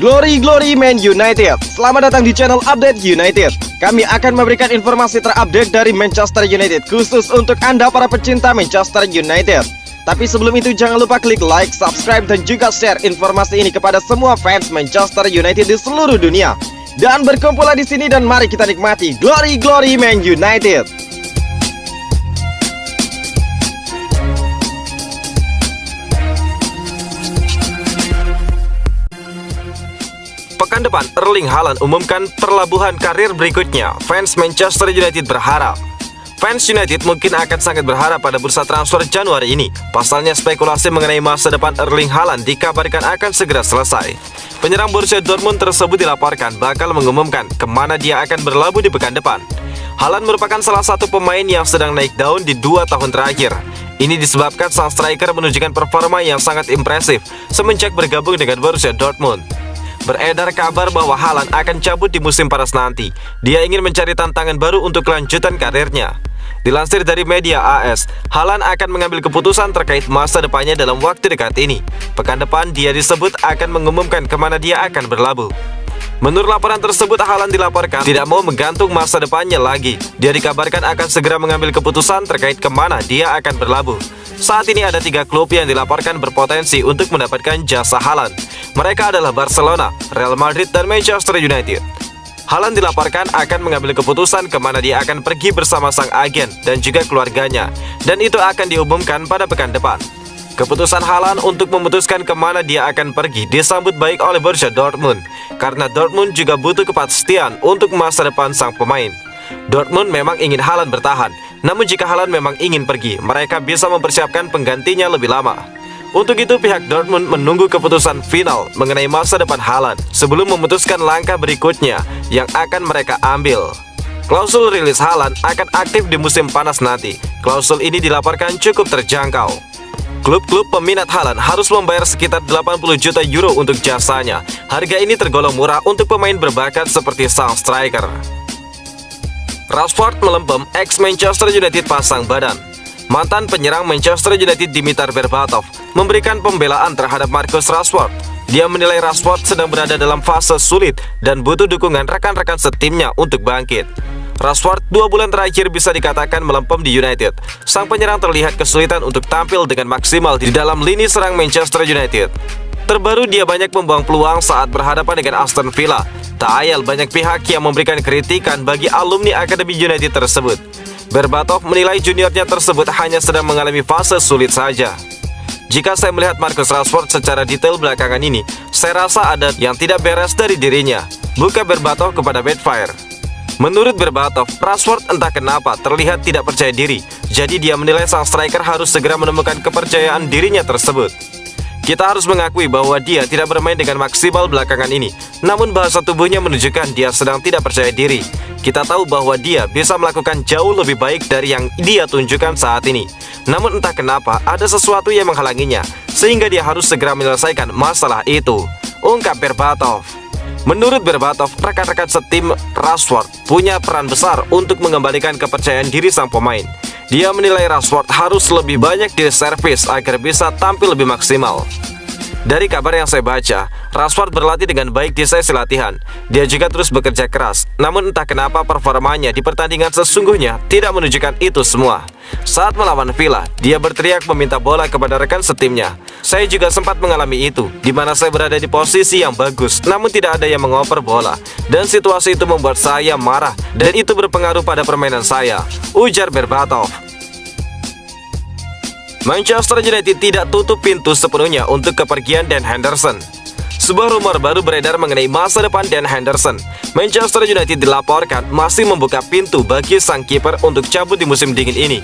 Glory Man United. Selamat datang di channel Update United. Kami akan memberikan informasi terupdate dari Manchester United khusus untuk Anda para pecinta Manchester United. Tapi sebelum itu jangan lupa klik like, subscribe dan juga share informasi ini kepada semua fans Manchester United di seluruh dunia. Dan berkumpullah di sini dan mari kita nikmati Glory Man United. Pekan depan, Erling Haaland umumkan perlabuhan karir berikutnya. Fans Manchester United berharap. Fans United mungkin akan sangat berharap pada bursa transfer Januari ini. Pasalnya spekulasi mengenai masa depan Erling Haaland dikabarkan akan segera selesai. Penyerang Borussia Dortmund tersebut dilaporkan bakal mengumumkan kemana dia akan berlabuh di pekan depan. Haaland merupakan salah satu pemain yang sedang naik daun di 2 tahun terakhir. Ini disebabkan sang striker menunjukkan performa yang sangat impresif semenjak bergabung dengan Borussia Dortmund. Beredar kabar bahwa Haaland akan cabut di musim panas nanti. Dia ingin mencari tantangan baru untuk kelanjutan karirnya. Dilansir dari media AS, Haaland akan mengambil keputusan terkait masa depannya dalam waktu dekat ini. Pekan depan dia disebut akan mengumumkan kemana dia akan berlabuh. Menurut laporan tersebut, Haaland dilaporkan tidak mau menggantung masa depannya lagi. Dia dikabarkan akan segera mengambil keputusan terkait kemana dia akan berlabuh. Saat ini ada 3 klub yang dilaporkan berpotensi untuk mendapatkan jasa Haaland. Mereka adalah Barcelona, Real Madrid, dan Manchester United. Haaland dilaporkan akan mengambil keputusan kemana dia akan pergi bersama sang agen dan juga keluarganya, dan itu akan diumumkan pada pekan depan. Keputusan Haaland untuk memutuskan kemana dia akan pergi disambut baik oleh Borussia Dortmund, karena Dortmund juga butuh kepastian untuk masa depan sang pemain. Dortmund memang ingin Haaland bertahan, namun jika Haaland memang ingin pergi, mereka bisa mempersiapkan penggantinya lebih lama. Untuk itu pihak Dortmund menunggu keputusan final mengenai masa depan Haaland sebelum memutuskan langkah berikutnya yang akan mereka ambil. Klausul rilis Haaland akan aktif di musim panas nanti. Klausul ini dilaporkan cukup terjangkau. Klub-klub peminat Haaland harus membayar sekitar 80 juta euro untuk jasanya. Harga ini tergolong murah untuk pemain berbakat seperti sang striker. Rashford melempem, ex-Manchester United pasang badan. Mantan penyerang Manchester United Dimitar Berbatov memberikan pembelaan terhadap Marcus Rashford. Dia menilai Rashford sedang berada dalam fase sulit dan butuh dukungan rekan-rekan setimnya untuk bangkit. Rashford 2 bulan terakhir bisa dikatakan melempem di United. Sang penyerang terlihat kesulitan untuk tampil dengan maksimal di dalam lini serang Manchester United. Terbaru dia banyak membuang peluang saat berhadapan dengan Aston Villa. Tak ayal banyak pihak yang memberikan kritikan bagi alumni Akademi United tersebut. Berbatov menilai juniornya tersebut hanya sedang mengalami fase sulit saja. Jika saya melihat Marcus Rashford secara detail belakangan ini, saya rasa ada yang tidak beres dari dirinya, buka Berbatov kepada Bedfire. Menurut Berbatov, Rashford entah kenapa terlihat tidak percaya diri, jadi dia menilai sang striker harus segera menemukan kepercayaan dirinya tersebut. Kita harus mengakui bahwa dia tidak bermain dengan maksimal belakangan ini, namun bahasa tubuhnya menunjukkan dia sedang tidak percaya diri. Kita tahu bahwa dia bisa melakukan jauh lebih baik dari yang dia tunjukkan saat ini. Namun entah kenapa ada sesuatu yang menghalanginya, sehingga dia harus segera menyelesaikan masalah itu, ungkap Berbatov. Menurut Berbatov, rekan-rekan setim Rashford punya peran besar untuk mengembalikan kepercayaan diri sang pemain. Dia menilai Rashford harus lebih banyak diservis agar bisa tampil lebih maksimal. Dari kabar yang saya baca, Rashford berlatih dengan baik di sesi latihan. Dia juga terus bekerja keras, namun entah kenapa performanya di pertandingan sesungguhnya tidak menunjukkan itu semua. Saat melawan Villa, dia berteriak meminta bola kepada rekan setimnya. Saya juga sempat mengalami itu, di mana saya berada di posisi yang bagus, namun tidak ada yang mengoper bola. Dan situasi itu membuat saya marah, dan itu berpengaruh pada permainan saya, ujar Berbatov. Manchester United tidak tutup pintu sepenuhnya untuk kepergian Dan Henderson. Sebuah rumor baru beredar mengenai masa depan Dan Henderson. Manchester United dilaporkan masih membuka pintu bagi sang kiper untuk cabut di musim dingin ini.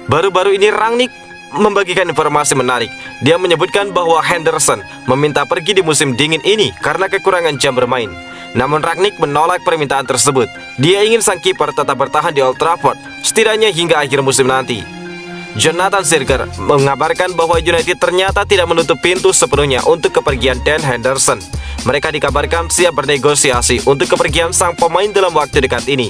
Baru-baru ini Rangnick membagikan informasi menarik. Dia menyebutkan bahwa Henderson meminta pergi di musim dingin ini karena kekurangan jam bermain. Namun Rangnick menolak permintaan tersebut. Dia ingin sang kiper tetap bertahan di Old Trafford, setidaknya hingga akhir musim nanti. Jonathan Sirger mengabarkan bahwa United ternyata tidak menutup pintu sepenuhnya untuk kepergian Dan Henderson. Mereka dikabarkan siap bernegosiasi untuk kepergian sang pemain dalam waktu dekat ini.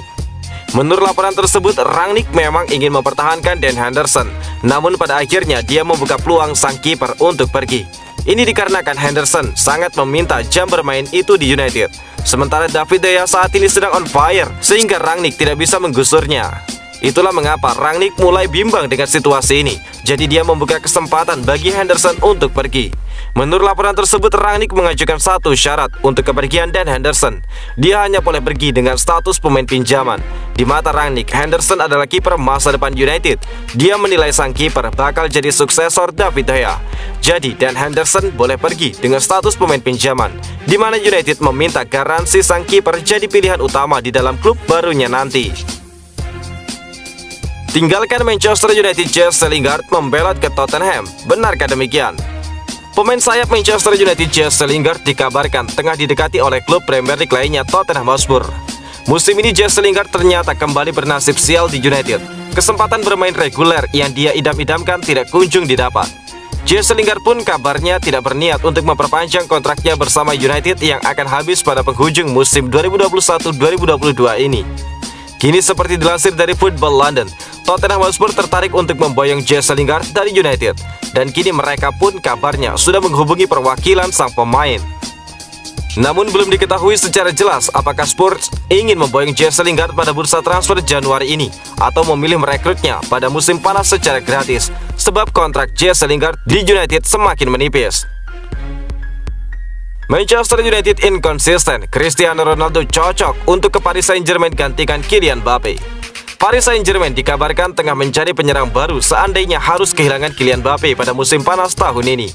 Menurut laporan tersebut, Rangnick memang ingin mempertahankan Dan Henderson, namun pada akhirnya dia membuka peluang sang kiper untuk pergi. Ini dikarenakan Henderson sangat meminta jam bermain itu di United. Sementara David De Gea saat ini sedang on fire, sehingga Rangnick tidak bisa menggusurnya. Itulah mengapa Rangnick mulai bimbang dengan situasi ini. Jadi dia membuka kesempatan bagi Henderson untuk pergi. Menurut laporan tersebut, Rangnick mengajukan satu syarat untuk kepergian Dan Henderson. Dia hanya boleh pergi dengan status pemain pinjaman. Di mata Rangnick, Henderson adalah kiper masa depan United. Dia menilai sang kiper bakal jadi suksesor David De Gea. Jadi Dan Henderson boleh pergi dengan status pemain pinjaman, di mana United meminta garansi sang kiper jadi pilihan utama di dalam klub barunya nanti. Tinggalkan Manchester United, Jesse Lingard membelot ke Tottenham. Benarkah demikian? Pemain sayap Manchester United Jesse Lingard dikabarkan tengah didekati oleh klub Premier League lainnya Tottenham Hotspur. Musim ini Jesse Lingard ternyata kembali bernasib sial di United. Kesempatan bermain reguler yang dia idam-idamkan tidak kunjung didapat. Jesse Lingard pun kabarnya tidak berniat untuk memperpanjang kontraknya bersama United yang akan habis pada penghujung musim 2021-2022 ini. Kini seperti dilansir dari Football London, Tottenham Hotspur tertarik untuk memboyong Jesse Lingard dari United. Dan kini mereka pun kabarnya sudah menghubungi perwakilan sang pemain. Namun belum diketahui secara jelas apakah Spurs ingin memboyong Jesse Lingard pada bursa transfer Januari ini atau memilih merekrutnya pada musim panas secara gratis, sebab kontrak Jesse Lingard di United semakin menipis. Manchester United inkonsisten, Cristiano Ronaldo cocok untuk ke Paris Saint-Germain gantikan Kylian Mbappe. Paris Saint-Germain dikabarkan tengah mencari penyerang baru seandainya harus kehilangan Kylian Mbappe pada musim panas tahun ini.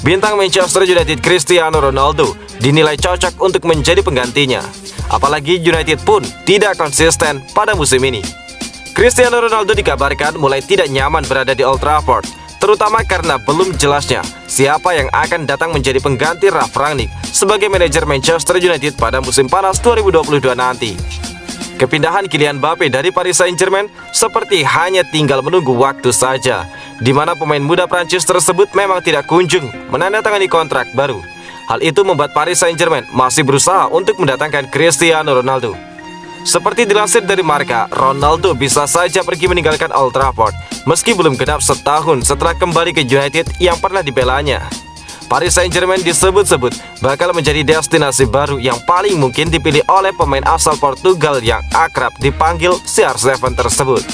Bintang Manchester United Cristiano Ronaldo dinilai cocok untuk menjadi penggantinya. Apalagi United pun tidak konsisten pada musim ini. Cristiano Ronaldo dikabarkan mulai tidak nyaman berada di Old Trafford, terutama karena belum jelasnya siapa yang akan datang menjadi pengganti Ralf Rangnick sebagai manajer Manchester United pada musim panas 2022 nanti. Kepindahan Kylian Mbappe dari Paris Saint-Germain seperti hanya tinggal menunggu waktu saja, di mana pemain muda Prancis tersebut memang tidak kunjung menandatangani kontrak baru. Hal itu membuat Paris Saint-Germain masih berusaha untuk mendatangkan Cristiano Ronaldo. Seperti dilansir dari Marca, Ronaldo bisa saja pergi meninggalkan Old Trafford meski belum genap setahun setelah kembali ke United yang pernah dibelanya. Paris Saint-Germain disebut-sebut bakal menjadi destinasi baru yang paling mungkin dipilih oleh pemain asal Portugal yang akrab dipanggil CR7 tersebut.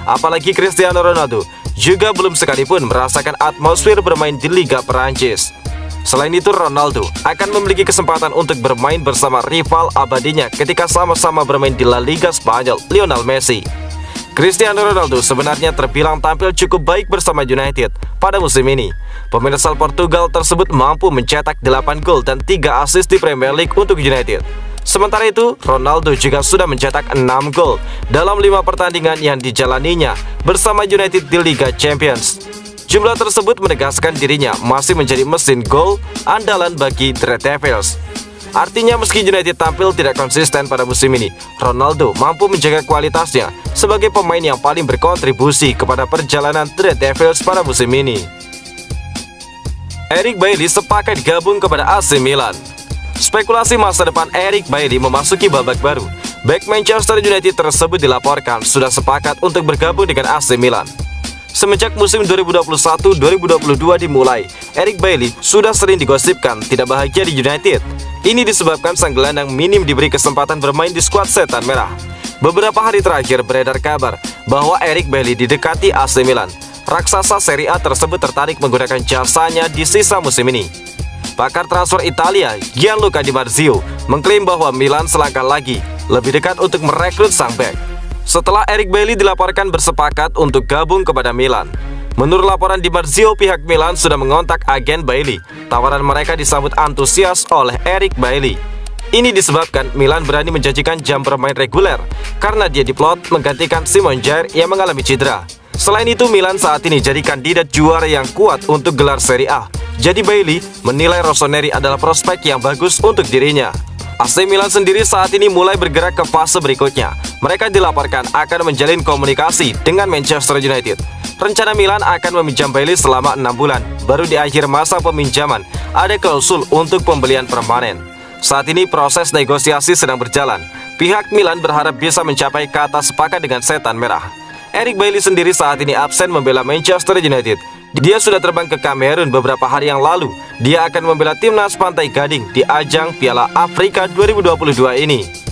Apalagi Cristiano Ronaldo juga belum sekalipun merasakan atmosfer bermain di Liga Perancis. Selain itu, Ronaldo akan memiliki kesempatan untuk bermain bersama rival abadinya ketika sama-sama bermain di La Liga Spanyol, Lionel Messi. Cristiano Ronaldo sebenarnya terbilang tampil cukup baik bersama United pada musim ini. Pemain asal Portugal tersebut mampu mencetak 8 gol dan 3 assist di Premier League untuk United. Sementara itu, Ronaldo juga sudah mencetak 6 gol dalam 5 pertandingan yang dijalaninya bersama United di Liga Champions. Jumlah tersebut menegaskan dirinya masih menjadi mesin gol andalan bagi The Red Devils. Artinya meski United tampil tidak konsisten pada musim ini, Ronaldo mampu menjaga kualitasnya sebagai pemain yang paling berkontribusi kepada perjalanan The Red Devils pada musim ini. Eric Bailly sepakat gabung kepada AC Milan. Spekulasi masa depan Eric Bailly memasuki babak baru. Back Manchester United tersebut dilaporkan sudah sepakat untuk bergabung dengan AC Milan. Semenjak musim 2021-2022 dimulai, Eric Bailly sudah sering digosipkan tidak bahagia di United. Ini disebabkan sang gelandang minim diberi kesempatan bermain di skuad Setan Merah. Beberapa hari terakhir beredar kabar bahwa Eric Bailly didekati AC Milan. Raksasa Serie A tersebut tertarik menggunakan jasanya di sisa musim ini. Pakar transfer Italia, Gianluca Di Marzio, mengklaim bahwa Milan selangkah lagi lebih dekat untuk merekrut sang bek. Setelah Eric Bailly dilaporkan bersepakat untuk gabung kepada Milan. Menurut laporan Di Marzio, pihak Milan sudah mengontak agen Bailly. Tawaran mereka disambut antusias oleh Eric Bailly. Ini disebabkan Milan berani menjanjikan jam bermain reguler karena dia diplot menggantikan Simon Kjaer yang mengalami cedera. Selain itu, Milan saat ini jadi kandidat juara yang kuat untuk gelar Serie A. Jadi Bailly menilai Rossoneri adalah prospek yang bagus untuk dirinya. AC Milan sendiri saat ini mulai bergerak ke fase berikutnya. Mereka dilaporkan akan menjalin komunikasi dengan Manchester United. Rencana Milan akan meminjam Bailly selama 6 bulan. Baru di akhir masa peminjaman, ada klausul untuk pembelian permanen. Saat ini proses negosiasi sedang berjalan. Pihak Milan berharap bisa mencapai kata sepakat dengan Setan Merah. Eric Bailly sendiri saat ini absen membela Manchester United. Dia sudah terbang ke Kamerun beberapa hari yang lalu. Dia akan membela timnas Pantai Gading di ajang Piala Afrika 2022 ini.